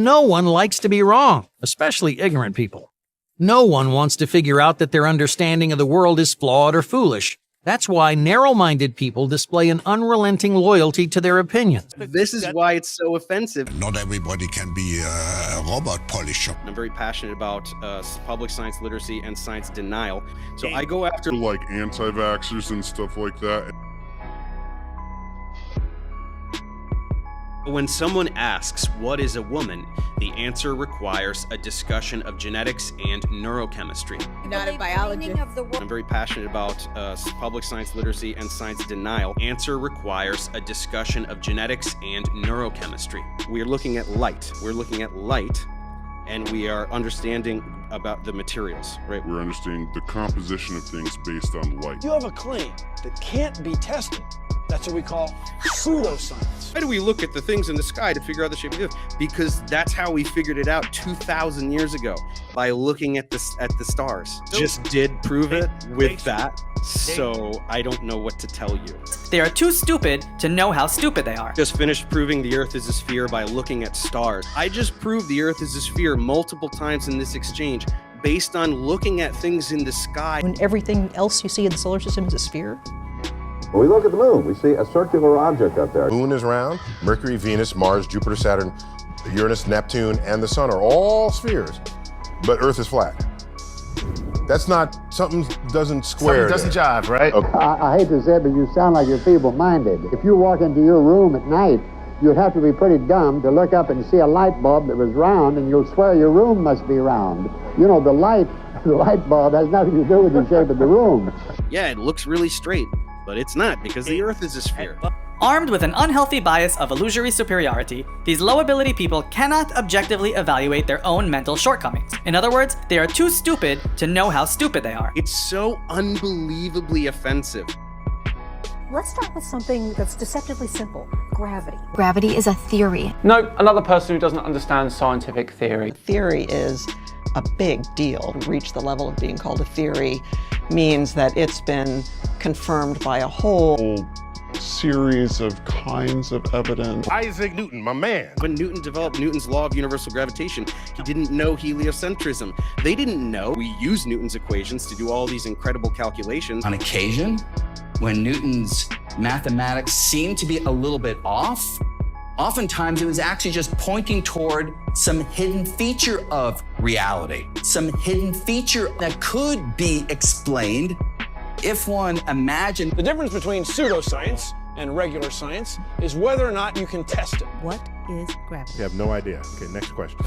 No one likes to be wrong, especially ignorant people. No one wants to figure out that their understanding of the world is flawed or foolish. That's why narrow-minded people display an unrelenting loyalty to their opinions. This is why it's so offensive. Not everybody can be a robot polisher. I'm very passionate about public science literacy and science denial. So I go after like anti-vaxxers and stuff like that. When someone asks, what is a woman? The answer requires a discussion of genetics and neurochemistry. Not a biologist. I'm very passionate about public science literacy and science denial. Answer requires a discussion of genetics and neurochemistry. We are looking at light. We're looking at light, and we are understanding about the materials, right? We're understanding the composition of things based on light. You have a claim that can't be tested. That's what we call pseudoscience. Why do we look at the things in the sky to figure out the shape of the Earth? Because that's how we figured it out 2,000 years ago, by looking at the stars. Just did prove it with that, so I don't know what to tell you. They are too stupid to know how stupid they are. Just finished proving the Earth is a sphere by looking at stars. I just proved the Earth is a sphere multiple times in this exchange based on looking at things in the sky. When everything else you see in the solar system is a sphere? When we look at the moon, we see a circular object up there. The moon is round. Mercury, Venus, Mars, Jupiter, Saturn, Uranus, Neptune, and the sun are all spheres, but Earth is flat. That's not, something doesn't square. Something doesn't jive, right? Okay. I hate to say it, but you sound like you're feeble-minded. If you walk into your room at night, you'd have to be pretty dumb to look up and see a light bulb that was round, and you'll swear your room must be round. You know, the light bulb has nothing to do with the shape of the room. Yeah, it looks really straight, but it's not, because the Earth is a sphere. Armed with an unhealthy bias of illusory superiority, these low-ability people cannot objectively evaluate their own mental shortcomings. In other words, they are too stupid to know how stupid they are. It's so unbelievably offensive. Let's start with something that's deceptively simple. Gravity. Gravity is a theory. No, another person who doesn't understand scientific theory. Theory is a big deal. To reach the level of being called a theory means that it's been confirmed by a whole series of kinds of evidence. Isaac Newton, my man. When Newton developed Newton's law of universal gravitation, he didn't know heliocentrism. They didn't know we use Newton's equations to do all these incredible calculations. On occasion, when Newton's mathematics seemed to be a little bit off, oftentimes it was actually just pointing toward some hidden feature of reality, some hidden feature that could be explained if one imagined. The difference between pseudoscience and regular science is whether or not you can test it. What is gravity? You have no idea. Okay, next question.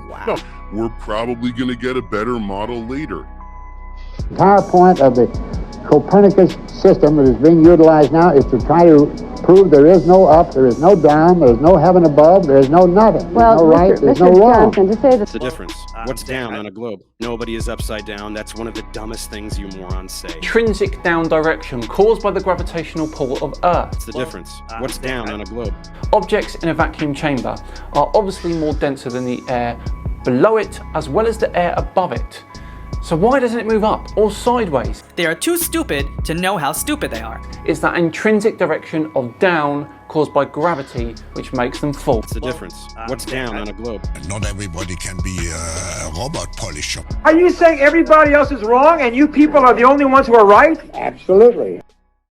Wow. No, we're probably going to get a better model later. The entire point of the Copernicus system that is being utilized now is to try to prove there is no up, there is no down, there is no heaven above, there is no nothing. There's no right, there's no wrong. What's the difference? What's down on a globe? Nobody is upside down. That's one of the dumbest things you morons say. Intrinsic down direction caused by the gravitational pull of Earth. What's the difference? What's down on a globe? Objects in a vacuum chamber are obviously more denser than the air below it as well as the air above it. So why doesn't it move up or sideways? They are too stupid to know how stupid they are. It's that intrinsic direction of down caused by gravity which makes them fall. What's the difference? What's down on a globe? Not everybody can be a robot polisher. Are you saying everybody else is wrong and you people are the only ones who are right? Absolutely.